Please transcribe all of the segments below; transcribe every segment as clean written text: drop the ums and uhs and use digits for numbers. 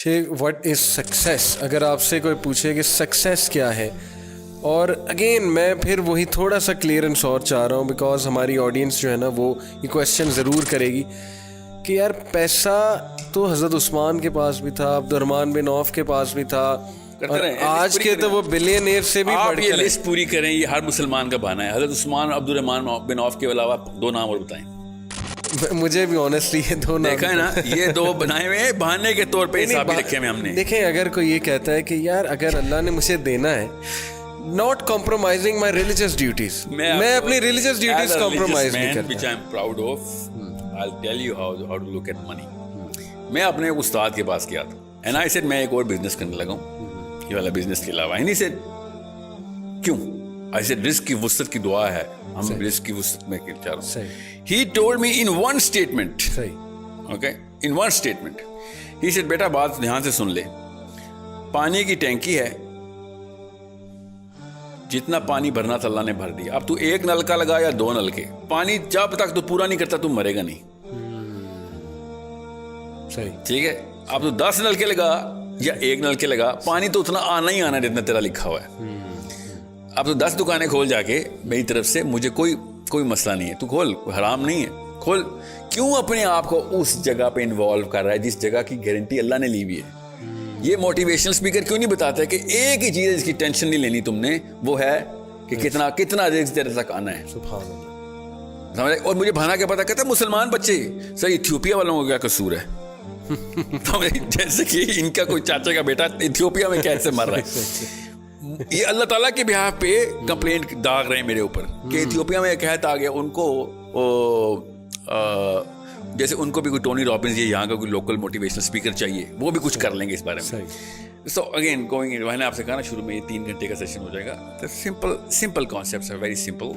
Sheikh what is success? اگر آپ سے کوئی پوچھے کہ سکسیس کیا ہے، اور اگین میں پھر وہی تھوڑا سا کلیئرنس اور چاہ رہا ہوں بیکاز ہماری آڈینس جو ہے نا وہ یہ کویشچن ضرور کرے گی کہ یار پیسہ تو حضرت عثمان کے پاس بھی تھا، عبد الرحمن بن عوف کے پاس بھی تھا، اور آج کے تو وہ بلینئر سے بھی بڑھ یہ لسٹ پوری کریں. یہ ہر مسلمان کا بہانہ ہے. حضرت عثمان عبد الرحمن بن عوف کے علاوہ 2 نام اور بتائیں. مجھے بھی آنیسٹلی یہ 2 نام دیکھا ہے نا، یہ 2 بنائے ہوئے ہیں بہانے کے طور پہ حساب بھی رکھے ہوئے ہم نے. دیکھیں اگر کوئی یہ کہتا ہے کہ یار اگر اللہ نے مجھے دینا ہے، not compromising my religious duties, میں اپنی religious duties compromise نہیں کرتا. which I am proud of. I'll tell you how to look at money. میں اپنے استاد کے پاس گیا تھا and I said میں ایک اور بزنس کرنے لگا ہوں یہ والا بزنس کے علاوہ. and he said کیوں؟ I said رزق کی وسعت کی دعا ہے، ہم رزق کی وسعت میں چاہ رہا ہوں. He told me in one statement, okay, in one statement, he said بیٹا بات دھیان سے سن لے، پانی کی ٹینکی ہے، جتنا پانی بھرنا تھا اللہ نے بھر دیا. اب تو 1 نلکا لگا یا 2 نلکے، پانی جب تک تو پورا نہیں کرتا تو مرے گا نہیں. ٹھیک ہے، اب تو 10 نلکے لگا یا 1 نلکے لگا، پانی تو اتنا آنا ہی آنا ہے جتنا تیرا لکھا ہوا ہے. اب تو 10 دکانیں کھول جا کے میری طرف سے، مجھے کوئی مسئلہ نہیں ہے، تو کھول، حرام نہیں ہے، کھول. کیوں اپنے آپ کو اس جگہ پہ انوالو کر رہا ہے جس جگہ کی گارنٹی اللہ نے لی ہوئی ہے؟ یہ موٹیویشنل اسپیکر کیوں نہیں بتاتا ہے کہ ایک ہی چیز جس کی ٹینشن نہیں لینی تم نے، وہ ہے کہ کتنا رزق تیرے تک آنا ہے. سبحان اللہ. سمجھ؟ اور مجھے بھانا کیا پتا، کہتا ہے مسلمان بچے سر ایتھیوپیا والوں کو کیا قصور ہے؟ جیسے کہ ان کا کوئی چاچا کا بیٹا ایتھیوپیا میں کیسے مر رہا ہے. یہ اللہ تعالیٰ کے بہاف پہ کمپلینٹ داغ رہے ہیں میرے اوپر کہ ایتھیوپیا میں ایک قحط آ گیا، ان کو جیسے ان کو بھی کوئی ٹونی رابنز یا یہاں کا کوئی لوکل موٹیویشنل اسپیکر چاہیے، وہ بھی کچھ کر لیں گے اس بارے میں. سو اگین گوئنگ، میں نے آپ سے کہا نا شروع میں یہ 3 گھنٹے کا سیشن ہو جائے گا. سمپل کانسیپٹس ہے، ویری سمپل.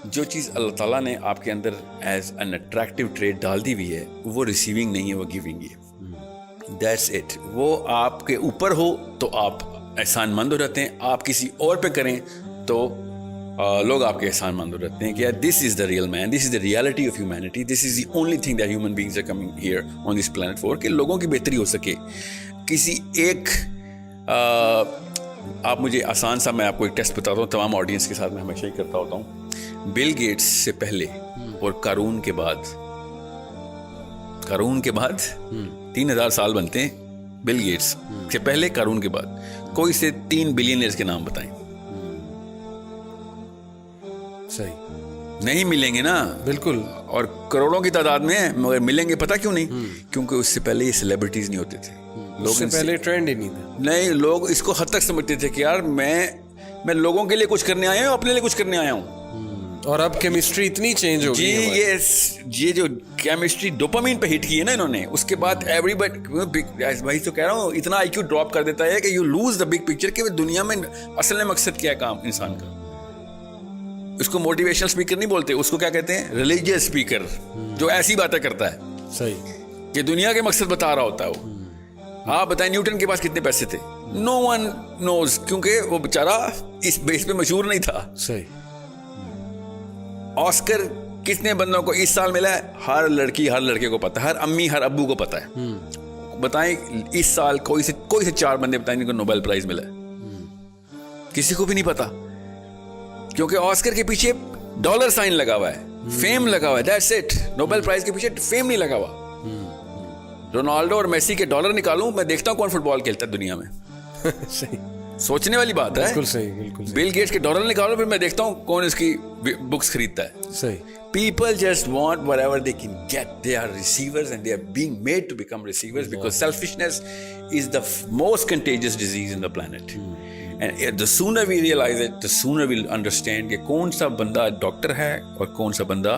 جو چیز اللہ تعالیٰ نے آپ کے اندر ایز این اٹریکٹیو ٹریٹ ڈال دی ہوئی ہے وہ ریسیونگ نہیں ہے، وہ گیونگ ہے. That's it. وہ آپ کے اوپر ہو تو آپ احسان مند ہو جاتے ہیں، آپ کسی اور پہ کریں تو لوگ آپ کے احسان مند ہو جاتے ہیں کہ یار this is the real man, this is the reality of humanity, this is the only thing that human beings are coming here on this planet for, کہ لوگوں کی بہتری ہو سکے. کسی ایک آپ مجھے آسان سا، میں آپ کو ایک ٹیسٹ بتاتا ہوں، تمام آڈینس کے ساتھ میں ہمیشہ ہی کرتا ہوتا ہوں. بل گیٹس سے پہلے اور قارون کے بعد 3000 سال بنتے ہیں. بل گیٹس سے پہلے، قارون کے بعد کوئی سے 3 بلینئرز کے نام بتائیں. صحیح نہیں ملیں گے نا، بالکل، اور کروڑوں کی تعداد میں ہیں، مگر ملیں گے پتہ کیوں نہیں؟ کیونکہ اس سے پہلے یہ سیلیبریٹیز نہیں ہوتے تھے، لوگ سے پہلے ٹرینڈ ہی نہیں تھا. نہیں، لوگ اس کو حد تک سمجھتے تھے کہ یار میں لوگوں کے لیے کچھ کرنے آیا ہوں، اپنے لیے کچھ کرنے آیا ہوں. اور اب کیمسٹری اتنی چینج ہو گئی ہے. یہ جو کیمسٹری ڈوپامین پہ ہٹ کی ہے نا انہوں نے، اس کے بعد ایوری بڈی، بھائی تو کہہ رہا ہوں، اتنا آئی کیو ڈراپ کر دیتا ہے کہ you lose the big picture کہ دنیا میں اصل مقصد کیا ہے کام انسان کا. اس کو موٹیویشنل اسپیکر نہیں بولتے، اس کو کیا کہتے ہیں؟ ریلیجیس اسپیکر، جو ایسی باتیں کرتا ہے. صحیح، کہ دنیا کے مقصد بتا رہا ہوتا ہے وہ. آپ بتائیں نیوٹن کے پاس کتنے پیسے تھے؟ نو ون نوز، کیونکہ وہ بیچارہ اس بیس پہ مشہور نہیں تھا. صحیح. آسکر کتنے بندوں کو اس سال ملا ہے؟ ہر لڑکی ہر لڑکے کو پتا ہے، ہر امی ہر ابو کو پتا ہے. بتائیں اس سال کوئی سے 4 بندے بتائیں جن کو نوبل پرائز ملا ہے؟ کسی کو بھی نہیں پتا، کیونکہ آسکر کے پیچھے ڈالر سائن لگا ہوا ہے، فیم لگا ہوا ہے. That's it. نوبل پرائز کے پیچھے فیم نہیں لگا ہوا. رونالڈو اور میسی کے ڈالر نکالوں، میں دیکھتا ہوں کون فٹ بال کھیلتا ہے دنیا میں. صحیح، سوچنے والی بات ہے. بالکل صحیح، بالکل. بل گیٹس کے ڈالر نکالو، پھر میں دیکھتا ہوں کون اس کی بکس خریدتا ہے. صحیح. People just want whatever they can get. They are receivers and they are being made to become receivers because selfishness is the most contagious disease in the planet. And the sooner we realize it, the sooner we'll understand کہ کون سا بندہ doctor ہے اور کون سا بندہ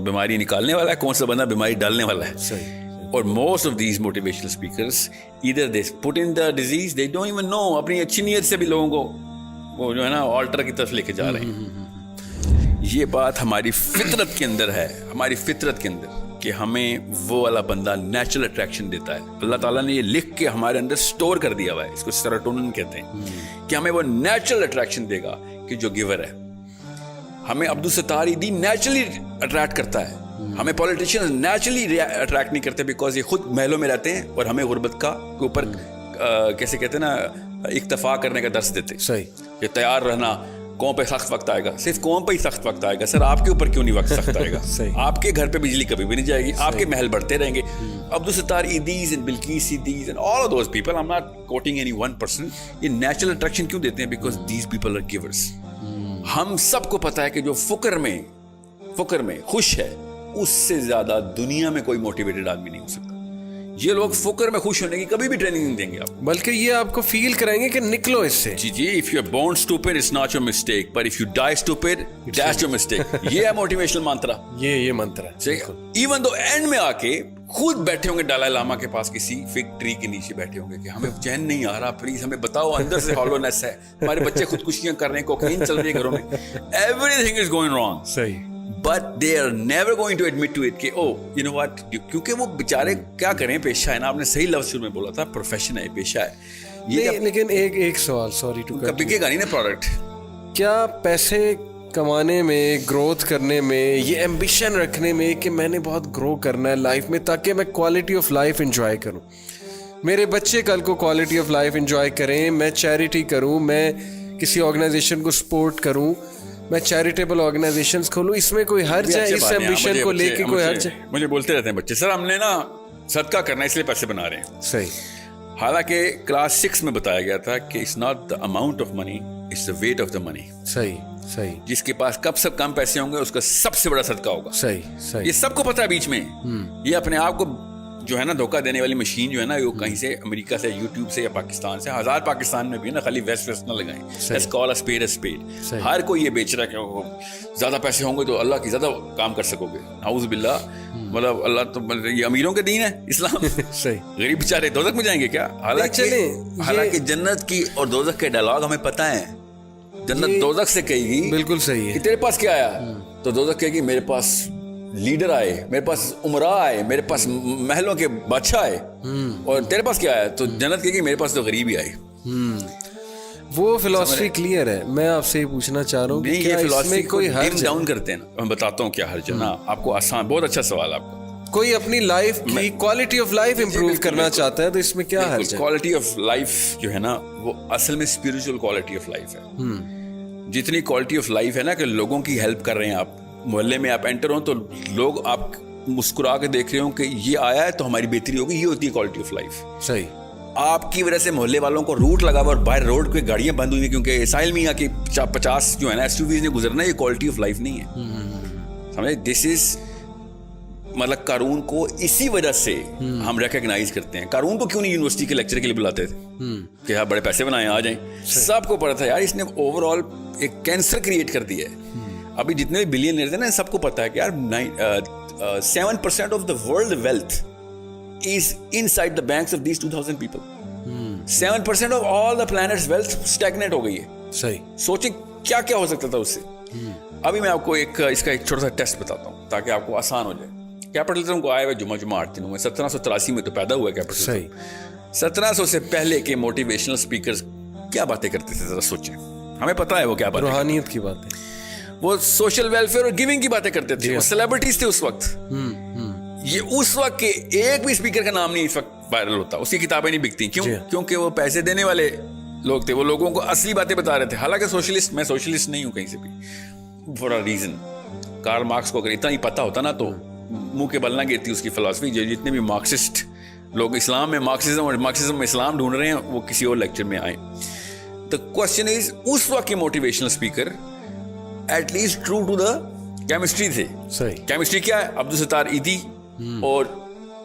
بیماری نکالنے والا ہے، کون سا بندہ بیماری ڈالنے والا ہے. صحیح. اور most of these motivational speakers either they put in the disease, they don't even know. اپنی اچھی نیت سے بھی لوگوں کو وہ جو ہے نا آلٹر کی طرف لے کے جا رہے ہیں. یہ بات ہماری فطرت کے اندر ہے، ہماری فطرت کے اندر، کہ ہمیں وہ والا بندہ نیچرل اٹریکشن دیتا ہے. اللہ تعالیٰ نے یہ لکھ کے ہمارے اندر سٹور کر دیا ہوا ہے، اس کو سیروٹونن کہتے ہیں، کہ ہمیں وہ نیچرل اٹریکشن دے گا کہ جو گیور ہے. ہمیں عبدالستار ایدی نیچرلی اٹریکٹ کرتا ہے، ہمیں پولیٹیشین نیچرلی اٹریکٹ نہیں کرتے بیکاز یہ خود محلوں میں رہتے ہیں اور ہمیں غربت کا کے اوپر کیسے کہتے ہیں نا اکتفا کرنے کا درس دیتے. صحیح. کہ تیار رہنا, قوم پہ سخت وقت آئے گا. صرف قوم پہ ہی سخت وقت آئے گا سر, آپ کے اوپر کیوں نہیں وقت سخت آئے گا؟ آپ کے گھر پہ بجلی کبھی بھی نہیں جائے گی, آپ کے محل بڑھتے رہیں گے. Abdul Sattar Edhis and Bilquis Edhis and all of those people, I am not quoting any one person, یہ نیچرل اٹریکشن کیوں دیتے ہیں؟ Because these people are givers. ہم سب کو پتا ہے کہ جو فقر میں خوش ہے اس سے زیادہ دنیا میں کوئی موٹیویٹڈ آدمی نہیں ہو سکتا. یہ لوگ فقر میں خوش ہونے کی کبھی بھی ٹریننگ نہیں دیں گے آپ کو, بلکہ یہ آپ کو فیل کرائیں گے کہ نکلو اس سے. جی if you are born stupid it's not your mistake, but if you die stupid that's your mistake. یہ ہے موٹیویشنل منترا, یہ منتر ہے. ایون دو اینڈ میں آ کے خود بیٹھے ہوں گے ڈالائی لاما کے پاس کسی فگ ٹری کے نیچے بیٹھے ہوں گے کہ ہمیں چین نہیں آ رہا, پلیز ہمیں بتاؤ, اندر سے ہالونیس ہے, ہمارے بچے خودکشیاں کر رہے ہیں, کوکین چل رہی ہے گھروں میں, everything is going wrong. صحیح. But they are never going to admit to it کہ oh you know what, کیونکہ وہ بیچارے کیا کریں, پیشہ ہے نا, آپ نے صحیح لفظ شروع میں بولا تھا, پروفیشن ہے, پیشہ ہے یہ. لیکن ایک سوال, سوری ٹو کٹ, بکے گا نہیں نا پروڈکٹ. کیا پیسے کمانے میں, گروتھ کرنے میں, یہ ایمبیشن رکھنے میں کہ میں نے بہت گرو کرنا ہے لائف میں تاکہ میں کوالٹی آف لائف انجوائے کروں, میرے بچے کل کو کوالٹی آف لائف انجوائے کریں, میں چیریٹی کروں, میں کسی آرگنائزیشن کو سپورٹ کروں, میں چیریٹیبل آرگنائزیشنز کھولوں, اس میں کوئی حرج ہے؟ اس ایمبیشن کو لے کے کوئی حرج ہے؟ مجھے بولتے رہتے ہیں بچے, سر ہم نے نا صدقہ کرنا ہے اس لیے پیسے بنا رہے ہیں. صحیح. حالانکہ کلاس 6 میں بتایا گیا تھا کہ it's not the amount of money, it's the weight of the money. صحیح. جس کے پاس کم پیسے ہوں گے اس کا سب سے بڑا صدقہ ہوگا. صحیح. یہ سب کو پتا ہے بیچ میں. یہ اپنے آپ کو جو ہے نا دھوکہ دینے والی مشین جو ہے نا, وہ کہیں سے امریکہ سے, یوٹیوب سے یا پاکستان سے, ہزار پاکستان میں بھی ہے نا, خالی ویسٹ نہ لگائیں. Let's call a spade a spade. ہر کوئی یہ بیچ رہا ہے کہ زیادہ پیسے ہوں گے تو اللہ کی زیادہ کام کر سکو گے. اعوذ باللہ, مطلب اللہ تو یہ امیروں کے دین ہے اسلام. صحیح. غریب بیچارے دوزخ میں جائیں گے کیا؟ حالانکہ جنت کی اور دوزخ کے ڈائلاگ ہمیں پتہ ہے. جنت دوزخ سے کہے گی بالکل صحیح ہے, تیرے پاس کیا آیا, تو دوزخ کہے گی میرے پاس لیڈر آئے, میرے پاس عمراء آئے, میرے پاس محلوں کے بادشاہ آئے, اور تیرے پاس کیا آیا, تو جنت کہے گی میرے پاس تو غریب ہی آئے. وہ فلسفی کلیئر ہے. میں آپ سے یہ پوچھنا چاہ رہا ہوں کہ کیا اس میں کوئی حرج ڈاؤن کرتے ہیں نا, میں بتاتا ہوں کیا حرج ہے نا آپ کو. آسان, بہت اچھا سوال آپ کا. کوئی اپنی لائف کی کوالٹی آف لائف امپروو کرنا چاہتا ہے تو اس میں کیا حرج ہے؟ کوالٹی آف لائف جو ہے نا وہ اصل میں اسپرچل کوالٹی آف لائف ہے. جتنی کوالٹی آف لائف ہے نا کہ لوگوں کی ہیلپ کر رہے ہیں آپ, محلے میں آپ انٹر ہوں تو لوگ آپ مسکرا کے دیکھ رہے ہوں کہ یہ آیا ہے تو ہماری بہتری ہوگی, یہ ہوتی ہے کوالٹی آف لائف. صحیح. آپ کی وجہ سے محلے والوں کو روٹ لگا ہوا اور باہر روڈ پہ گاڑیاں بند ہوئی ہیں کیونکہ ساحل میاں کی 50 جو ہے نا SUVs نے گزرنا, یہ کوالٹی آف لائف نہیں ہے. سمجھے, دس از مطلب قارون کو اسی وجہ سے ہم ریکگنائز کرتے ہیں. قارون کو کیوں نہیں یونیورسٹی کے لیکچر کے لیے بلاتے تھے کہ آپ بڑے پیسے بنائیں, آ جائیں. سب کو پتا تھا یار اس نے اوور آل ایک کینسر کریٹ کر دیا ہے. ابھی جتنے بھی بلینئرز ہیں نا سب کو پتا ہے کہ یار 7% of the world wealth is inside the banks of these 2000 people. 7% of all the planet's wealth stagnate ہو گئی ہے. صحیح. سوچیں کیا کیا ہو سکتا تھا اس سے. ابھی میں آپ کو اس کا ایک چھوٹا سا ٹیسٹ بتاتا ہوں تاکہ آپ کو آسان ہو جائے. کیپٹلزم کو آئے ہوئے جمعہ 8 دن ہوئے, 1783 میں تو پیدا ہوا ہے کیپٹلزم. صحیح. 1700 سے پہلے کے موٹیویشنل اسپیکرز کیا باتیں کرتے تھے, ذرا سوچیں. ہمیں پتا ہے وہ کیا بات, روحانیت کی باتیں, وہ سوشل ویلفیئر اور گیونگ کی باتیں کرتے تھے. وہ سیلیبریٹیز تھے اس وقت. یہ اس وقت کے ایک بھی اسپیکر کا نام نہیں اس وقت وائرل ہوتا, اس کی کتابیں نہیں بکتی. کیوں؟ کیونکہ وہ پیسے دینے والے لوگ تھے, وہ لوگوں کو اصلی باتیں بتا رہے تھے. حالانکہ سوشلسٹ, میں سوشلسٹ نہیں ہوں کہیں سے بھی, for a reason. Karl Marx کو اگر اتنا ہی پتا ہوتا نا تو منہ کے بل نہ گرتی اس کی فلسفی. جو جتنے بھی مارکسسٹ لوگ اسلام میں مارکسزم میں اسلام ڈھونڈ رہے ہیں وہ کسی اور لیکچر میں آئے. The question is, اس وقت کے motivational speaker at least true to the chemistry تھے. صحیح. کیمسٹری کیا ہے؟ عبدالستار ایدی اور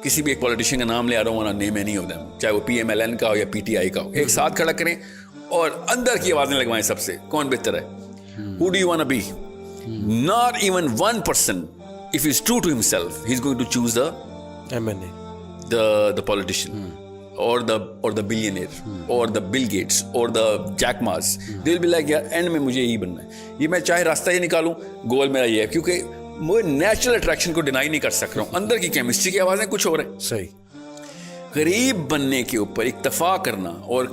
کسی بھی ایک پولیٹیشین کا نام لے آ رہا ہوں, نیم اینی آف دیم, چاہے وہ PMLN کا ہو یا PTI کا ہو, ایک ساتھ کھڑا کریں اور اندر کی آوازیں لگوائیں سب سے, کون بہتر ہے, who do you want to be. Not even one person, if he's true to himself, he's going to choose the MNA, the politician. Or the billionaire, or the Bill Gates, or the Jack Ma's. They'll be like, یار and میں مجھے یہی بننا ہے, یہ میں چاہے راستہ یہ نکالوں, گول میرا یہ ہے. کیونکہ میں نیچرل اٹریکشن کو ڈینائی نہیں کر سک رہا ہوں, اندر کی کیمسٹری کی آوازیں کچھ اور ہیں. صحیح. غریب بننے کے اوپر اکتفا کرنا اور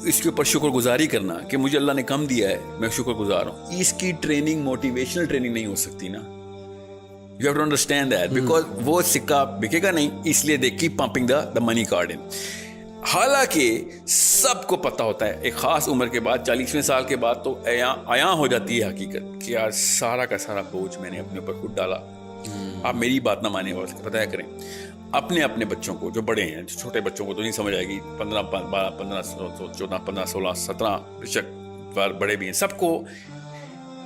اس کے اوپر شکر گزاری کرنا کہ مجھے اللہ نے کم دیا ہے, میں شکر گزار ہوں, اس کی ٹریننگ موٹیویشنل ٹریننگ نہیں ہو سکتی نا. You have to understand that because وہ سکہ بکے گا نہیں, اس لیے they keep pumping the money card in. حالانکہ سب کو پتہ ہوتا ہے ایک خاص عمر کے بعد 40ویں سال کے بعد تو عیاں ہو جاتی ہے حقیقت کہ یار سارا کا سارا بوجھ میں نے اپنے اوپر خود ڈالا. آپ میری بات نہ مانیں اور بتایا کریں اپنے بچوں کو, جو بڑے ہیں, چھوٹے بچوں کو تو نہیں سمجھ آئے گی, 15 14 15 16 17 بشک بڑے بھی ہیں, سب کو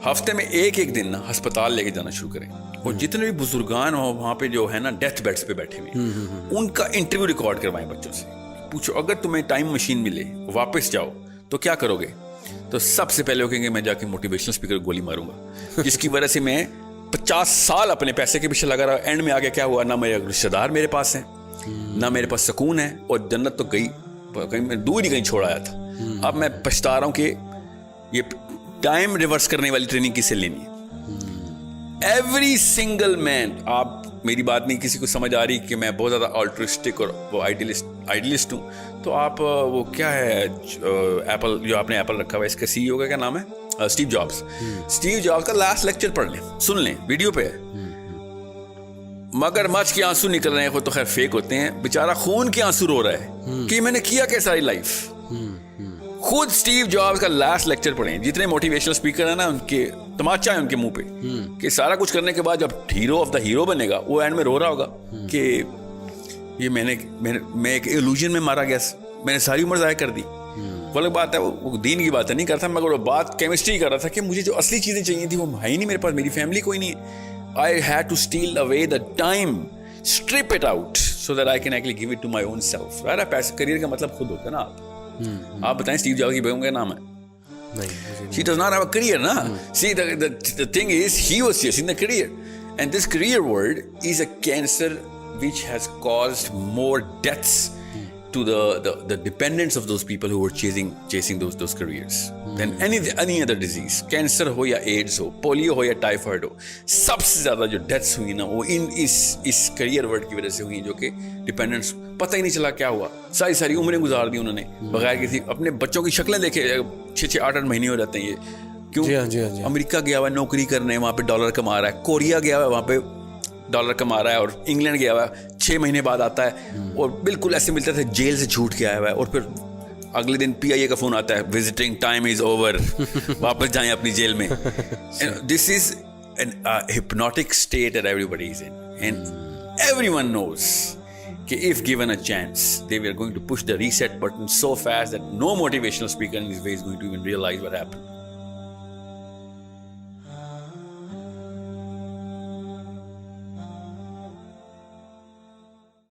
ہفتے میں ایک دن نا ہسپتال لے کے جانا شروع کریں. اور جتنے بھی بزرگان ہو وہاں پہ جو ہے نا ڈیتھ بیڈس پہ بیٹھے ہوئے, ان کا انٹرویو ریکارڈ کروائیں بچوں سے. پوچھو اگر تمہیں ٹائم مشین ملے واپس جاؤ تو کیا کرو گے؟ تو سب سے پہلے وہ کہیں گے میں جا کے موٹیویشنل اسپیکر گولی ماروں گا, جس کی وجہ سے میں 50 سال اپنے پیسے کے پیچھے لگا رہا. اینڈ میں آگے کیا ہوا, نہ میرے رشتے دار میرے پاس ہیں, نہ میرے پاس سکون ہے, اور جنت تو گئی کہیں میں دور ہی کہیں چھوڑ آیا تھا. اب میں پچھتا رہا ہوں کہ یہ ٹائم ریورس کرنے والی ٹریننگ کس سے لینی ہے. ایوری سنگل مین, آپ میری بات نہیں کسی کو سمجھ آ رہی کہ میں بہت زیادہ آلٹرسٹک اور وہ آئیڈیلسٹ ہوں, تو آپ وہ کیا ہے ایپل, جو آپ نے ایپل رکھا ہوا ہے, اس کا CEO کا کیا نام ہے, اسٹیو جابس کا لاسٹ لیکچر پڑھ لیں, سن لیں, ویڈیو پہ ہے. مگر مچھ کے آنسو نکل رہے ہیں, وہ تو خیر فیک ہوتے ہیں, بیچارہ خون کے آنسو رو رہا ہے کہ میں نے کیا کیا ساری لائف. خود اسٹیو جابس کا لاسٹ لیکچر پڑھیں. جتنے موٹیویشنل اسپیکر ہیں نا, ان کے تماچا ہے ان کے منہ پہ کہ سارا کچھ کرنے کے بعد جب ہیرو آف دا ہیرو بنے گا, وہ اینڈ میں رو رہا ہوگا کہ یہ میں ایک ایلوژن میں مارا گیا, میں نے ساری عمر ضائع کر دی. وہ الگ بات ہے, وہ دین کی بات نہیں کرتا, مگر وہ بات کیمسٹری کر رہا تھا کہ مجھے جو اصلی چیزیں چاہیے تھی وہ ہے ہی نہیں میرے پاس, میری فیملی کوئی نہیں ہے. I had to steal away the time, strip it out so that I can actually give it to my own self. right? Career کا مطلب خود ہوتا ہے نا. آپ بتائیں اسٹیو جابس کی بیگم کا نام ہے, she does not have a career na. See the thing is he was chasing the career, and this career world is a cancer which has caused more deaths to the dependents of those people who were chasing those careers than any other disease. Cancer ho ya AIDS ho, polio ho ya typhoid ho, سب سے زیادہ جو deaths ہوئی نا وہ اس career word کی وجہ سے ہوئی, جو کہ ڈپینڈنٹس پتہ ہی نہیں چلا کیا ہوا. ساری عمریں گزار دی انہوں نے بغیر کسی, اپنے بچوں کی شکلیں دیکھے 6 8 مہینے ہو جاتے ہیں یہ. کیوں؟ امریکہ گیا ہوا ہے نوکری کرنے, وہاں پہ ڈالر کما رہا ہے. کوریا گیا ہوا ہے, وہاں پہ ڈالر کما رہا ہے. اور انگلینڈ گیا ہوا ہے, 6 مہینے بعد آتا ہے اور بالکل ایسے ملتا تھا جیل سے چھوٹ کے آیا ہوا ہے, اور پھر اگلے دن PIA کا فون آتا ہے, وزٹنگ ٹائم از اوور, واپس جائیں اپنی جیل میں. دس از an hypnotic state that everybody is in, and everyone knows کہ if given a chance they were going to push the reset button so fast that no motivational speaker in this way is going to even realize what happened.